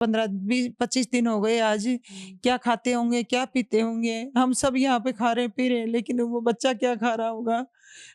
15-20-25 दिन हो गए आज। क्या खाते होंगे, क्या पीते होंगे? हम सब यहाँ पे खा रहे पी रहे हैं, लेकिन वो बच्चा क्या खा रहा होगा?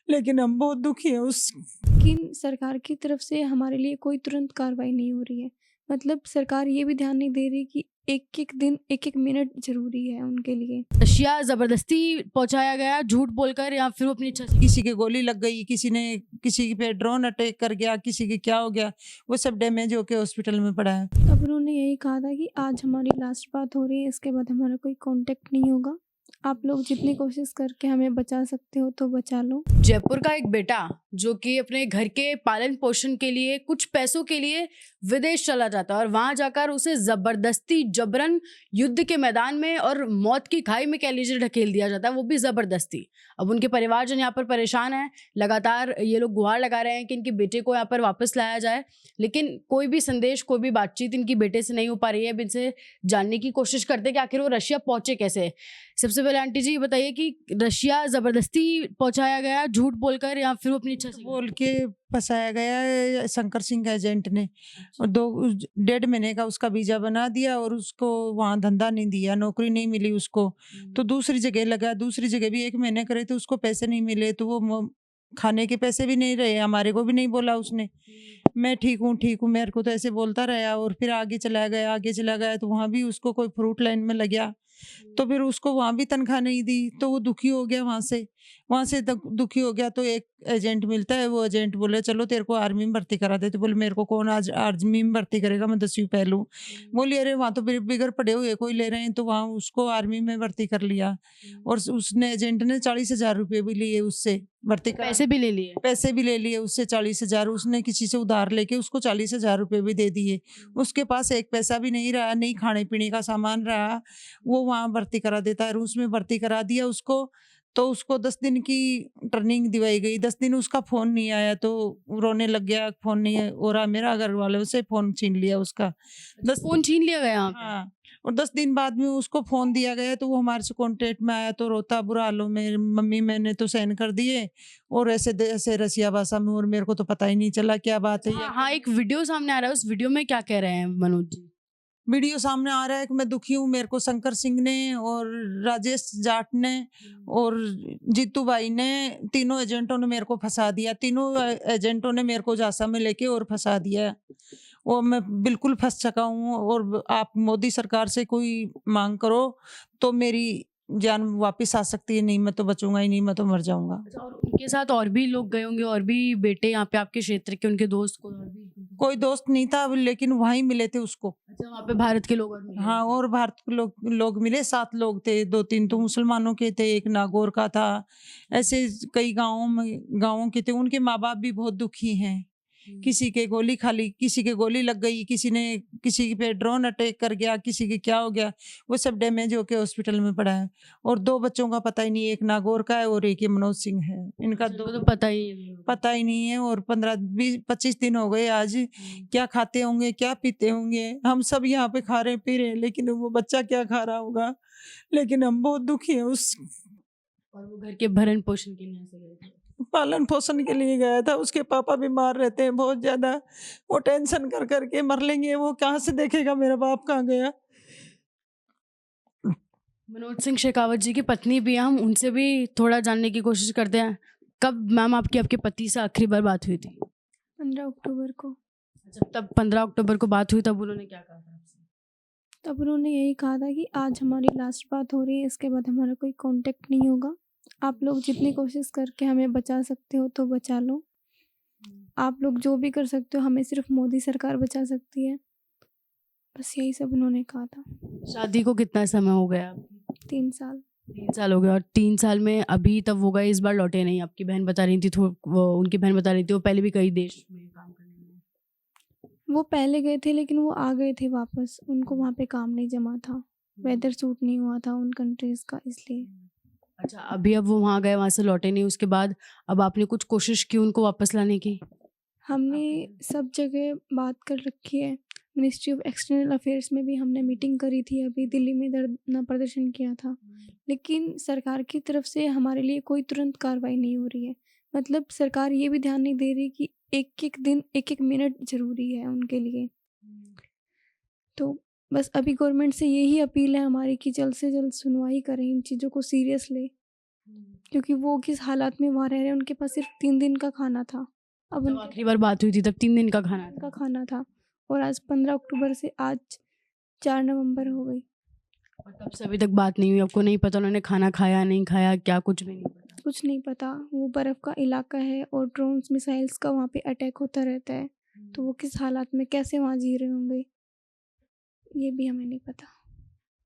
लेकिन हम बहुत दुखी हैं उस लेकिन सरकार की तरफ से हमारे लिए कोई तुरंत कार्रवाई नहीं हो रही है। मतलब सरकार ये भी ध्यान नहीं दे रही कि एक-एक दिन, एक-एक मिनट ज़रूरी है उनके लिए। नशिया ज़बरदस्ती पहुँचाया गया झूठ बोलकर या फिर वो अपनी इच्छा से? किसी की गोली लग गई, किसी पे ड्रोन अटैक कर गया, किसी की क्या हो गया, वो सब डैमेज होके हॉस्पिटल में पड़ा है। तब उन्होंने यही कहा था कि आज हमारी लास्ट बात हो रही है, इसके बाद हमारा कोई कॉन्टैक्ट नहीं होगा। आप लोग जितनी कोशिश करके हमें बचा सकते हो तो बचा लो। जयपुर का एक बेटा जो कि अपने घर के पालन पोषण के लिए कुछ पैसों के लिए विदेश चला जाता है और वहां जाकर उसे जबरदस्ती जबरन युद्ध के मैदान में और मौत की खाई में कह लीजिए ढकेल दिया जाता है, वो भी जबरदस्ती। अब उनके परिवारजन यहाँ पर परेशान हैं, लगातार ये लोग गुहार लगा रहे हैं कि इनके बेटे को यहाँ पर वापस लाया जाए, लेकिन कोई भी संदेश, कोई भी बातचीत इनकी बेटे से नहीं हो पा रही है। अब इनसे जानने की कोशिश करते हैं कि आखिर वो रशिया पहुंचे कैसे। सबसे पहले आंटी जी ये बताइए कि रशिया ज़बरदस्ती पहुँचाया गया झूठ बोलकर या फिर वो अपनी इच्छा से? बोल के फँसाया गया है शंकर सिंह एजेंट ने, और डेढ़ महीने का उसका वीज़ा बना दिया और उसको वहाँ धंधा नहीं दिया, नौकरी नहीं मिली उसको। तो दूसरी जगह लगा, दूसरी जगह भी 1 महीने करे तो उसको पैसे नहीं मिले, तो वो खाने के पैसे भी नहीं रहे, हमारे को भी नहीं बोला उसने। मैं ठीक हूँ, मेरे को तो ऐसे बोलता रहा, और फिर आगे चला गया तो वहाँ भी उसको कोई फ्रूट लाइन में लग गया। तो फिर उसको वहाँ भी तनख्वाह नहीं दी, तो वो दुखी हो गया वहाँ से दुखी हो गया, तो एक एजेंट मिलता है, वो एजेंट बोले चलो तेरे को आर्मी में भर्ती करा देते। बोले मेरे को कौन आज आर्मी में भर्ती करेगा, मैं 10वीं फेल हूँ। बोली अरे वहाँ तो बिगड़ पड़े हुए कोई ले रहे हैं, तो वहाँ उसको आर्मी में भर्ती कर लिया। और उसने एजेंट ने 40,000 रुपये भी लिए उससे भर्ती करा, पैसे भी ले लिए? पैसे भी ले लिए उससे 40,000, उसने किसी से उधार लेके उसको 40,000 रुपये भी दे दिए। उसके पास एक पैसा भी नहीं रहा, नहीं खाने पीने का सामान रहा, वो वहाँ भर्ती करा देता है, रूस में भर्ती करा दिया उसको। तो उसको 10 दिन की ट्रेनिंग दिवाई गई, 10 दिन उसका फ़ोन नहीं आया, तो रोने लग गया, फ़ोन नहीं हो रहा, मेरा घर वालों से फ़ोन छीन लिया उसका। 10 फ़ोन छीन लिया गया यहाँ पे? हाँ, और 10 दिन बाद में उसको फ़ोन दिया गया, तो वो हमारे से कॉन्टैक्ट में आया, तो रोता बुरा हालों में, मम्मी मैंने तो साइन कर दिए, और ऐसे रसिया भाषा में, और मेरे को तो पता ही नहीं चला क्या बात है या हाँ, हाँ, एक वीडियो सामने आ रहा है, उस वीडियो में क्या कह रहे हैं मनोज जी? वीडियो सामने आ रहा है कि मैं दुखी हूँ, मेरे को शंकर सिंह ने और राजेश जाट ने और जीतू भाई ने, तीनों एजेंटों ने मेरे को फंसा दिया। तीनों एजेंटों ने मेरे को झांसा में लेके और फंसा दिया। और मैं बिल्कुल फंस चुका हूँ, और आप मोदी सरकार से कोई मांग करो तो मेरी जान वापस आ सकती है, नहीं मैं तो बचूंगा ही नहीं, मैं तो मर जाऊंगा। अच्छा, और उनके साथ और भी लोग गए होंगे, और भी बेटे यहाँ पे आपके क्षेत्र के, उनके दोस्त को और भी? कोई दोस्त नहीं था, लेकिन वहीं मिले थे उसको। अच्छा, वहाँ पे भारत के लोग और मिले हाँ, होंगे। और भारत के लोग मिले, 7 लोग थे, 2-3 तो मुसलमानों के थे, एक नागौर का था। ऐसे कई गाँवों के थे, उनके माँ-बाप भी बहुत दुखी हैं। किसी के गोली खा ली, किसी के गोली लग गई, किसी पे ड्रोन अटैक कर गया, किसी की क्या हो गया, वो सब डैमेज होके हॉस्पिटल में पड़ा है। और 2 बच्चों का पता ही नहीं, एक नागौर का है और एक ये मनोज सिंह है। इनका अच्छा, 2 इनको तो पता ही है। पता ही नहीं है, और 15-20-25 दिन हो गए आज। क्या खाते होंगे, क्या पीते होंगे? हम सब यहाँ पे खा रहे पी रहे हैं, लेकिन वो बच्चा क्या खा रहा होगा? लेकिन हम बहुत दुखी हैं उस और वो घर के भरण पोषण के लिए यहाँ से गए थे। पालन पोषण के लिए गया था। उसके पापा बीमार रहते हैं बहुत ज्यादा, वो टेंशन कर करके मर लेंगे, वो कहाँ से देखेगा मेरा बाप कहाँ गया। मनोज सिंह शेखावत जी की पत्नी भी हैं, हम उनसे भी थोड़ा जानने की कोशिश करते हैं। कब मैम आपकी आपके पति से आखिरी बार बात हुई थी? 15 अक्टूबर को। अच्छा, तब 15 अक्टूबर को बात हुई, तब उन्होंने क्या कहा था आपसे? तब उन्होंने यही कहा था कि आज हमारी लास्ट बात हो रही है, इसके बाद हमारा कोई कॉन्टैक्ट नहीं होगा। आप लोग जितनी कोशिश करके हमें बचा सकते हो तो बचा लो। आप लोग जो भी कर सकते हो, हमें सिर्फ़ मोदी सरकार बचा सकती है। बस यही सब उन्होंने कहा था। शादी को कितना समय हो गया? 3 साल। 3 साल हो गए, और 3 साल में अभी तब वो गए, इस बार लौटे नहीं। आपकी बहन बता रही थी, वो उनकी बहन बता रही थी वो पहले भी कई देश में काम करने गए। वो पहले गए थे लेकिन वो आ गए थे वापस, उनको वहाँ पे काम नहीं जमा था। वेदर सूट नहीं हुआ था उन कंट्रीज़ का, इसलिए। अच्छा, अभी अब वो वहाँ गए, वहाँ से लौटे नहीं, उसके बाद अब आपने कुछ कोशिश की उनको वापस लाने की? हमने सब जगह बात कर रखी है। मिनिस्ट्री ऑफ एक्सटर्नल अफेयर्स में भी हमने मीटिंग करी थी, अभी दिल्ली में धरना प्रदर्शन किया था। लेकिन सरकार की तरफ से हमारे लिए कोई तुरंत कार्रवाई नहीं हो रही है। मतलब सरकार ये भी ध्यान नहीं दे रही कि एक-एक दिन, एक-एक मिनट ज़रूरी है उनके लिए। तो बस अभी गवर्नमेंट से यही अपील है हमारी कि जल्द से जल्द सुनवाई करें, इन चीज़ों को सीरियस लें, क्योंकि वो किस हालात में वहाँ रह रहे हैं, उनके पास सिर्फ 3 दिन का खाना था। अब जब उनके आखिरी बार बात हुई थी तब 3 दिन का खाना का था। खाना था और आज 15 अक्टूबर से आज 4 नवंबर हो गई, और तब से अभी तक बात नहीं हुई, आपको नहीं पता उन्होंने खाना खाया नहीं खाया क्या, कुछ भी नहीं पता? कुछ नहीं पता। वो बर्फ़ का इलाका है और ड्रोन्स मिसाइल्स का वहाँ पे अटैक होता रहता है, तो वो किस हालात में कैसे वहाँ जी रहे होंगे, ये भी हमें नहीं पता।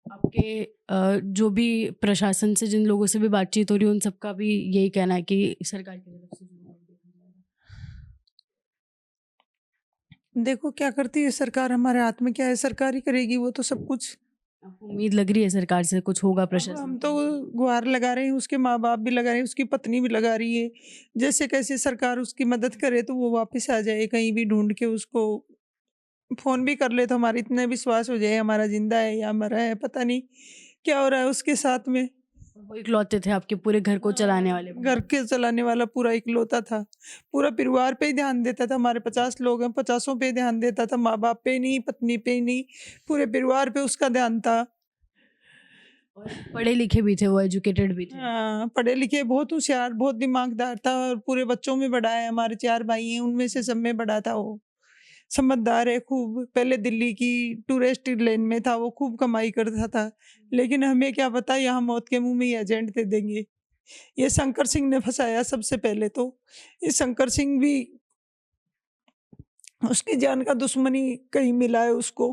आपके जो भी प्रशासन से जिन लोगों से भी बातचीत हो रही है उन सबका भी यही कहना है कि सरकार की तरफ से जो है देखा जाएगा। देखो क्या करती है सरकार, हमारे हाथ में क्या है, सरकार ही करेगी वो तो सब कुछ। आपको उम्मीद लग रही है सरकार से कुछ होगा अब प्रशासन हम की तो तरफ से? गुहार लगा रहे हैं, उसके माँ बाप भी लगा रहे हैं, उसकी पत्नी भी लगा रही है। जैसे कैसे सरकार उसकी मदद करे तो वो वापस आ जाए, कहीं भी ढूंढ के उसको फोन भी कर ले तो हमारा इतना विश्वास हो जाए हमारा जिंदा है या मरा है, पता नहीं क्या हो रहा है उसके साथ में। वो इकलौते थे आपके पूरे घर को चलाने वाले घर बंदे। के चलाने वाला पूरा इकलौता था, पूरा परिवार पे ही ध्यान देता था। हमारे 50 लोग हैं, 50ओं पे ध्यान देता था, माँ बाप पे नहीं, पत्नी पे नहीं, पूरे परिवार पे उसका ध्यान था। और पढ़े लिखे भी थे, वो एजुकेटेड भी थे। हाँ, पढ़े लिखे, बहुत होशियार, बहुत दिमागदार था और पूरे बच्चों में बड़ा है। हमारे 4 भाई हैं, उनमें से सब में बड़ा था वो। समझदार है खूब। पहले दिल्ली की टूरिस्ट लेन में था, वो खूब कमाई करता था, लेकिन हमें क्या पता यहाँ मौत के मुंह में ही एजेंट दे देंगे। ये शंकर सिंह ने फंसाया सबसे पहले तो। ये शंकर सिंह भी, उसकी जान का दुश्मनी कहीं मिला है उसको।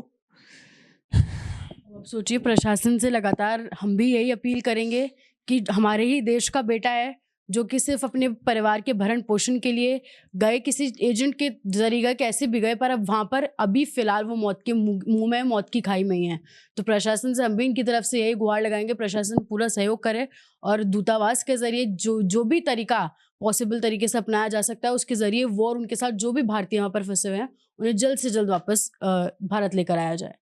अब सोचिए, प्रशासन से लगातार हम भी यही अपील करेंगे कि हमारे ही देश का बेटा है जो कि सिर्फ अपने परिवार के भरण पोषण के लिए गए, किसी एजेंट के जरिए गए, कैसे भी गए, पर अब वहाँ पर अभी फिलहाल वो मौत के मुंह में, मौत की खाई में ही है। तो प्रशासन से हम भी इनकी तरफ से यही गुहार लगाएंगे, प्रशासन पूरा सहयोग करे और दूतावास के जरिए जो जो भी तरीका पॉसिबल तरीके से अपनाया जा सकता है उसके जरिए वो और उनके साथ जो भी भारतीय वहाँ पर फंसे हुए हैं उन्हें जल्द से जल्द वापस भारत लेकर आया जाए।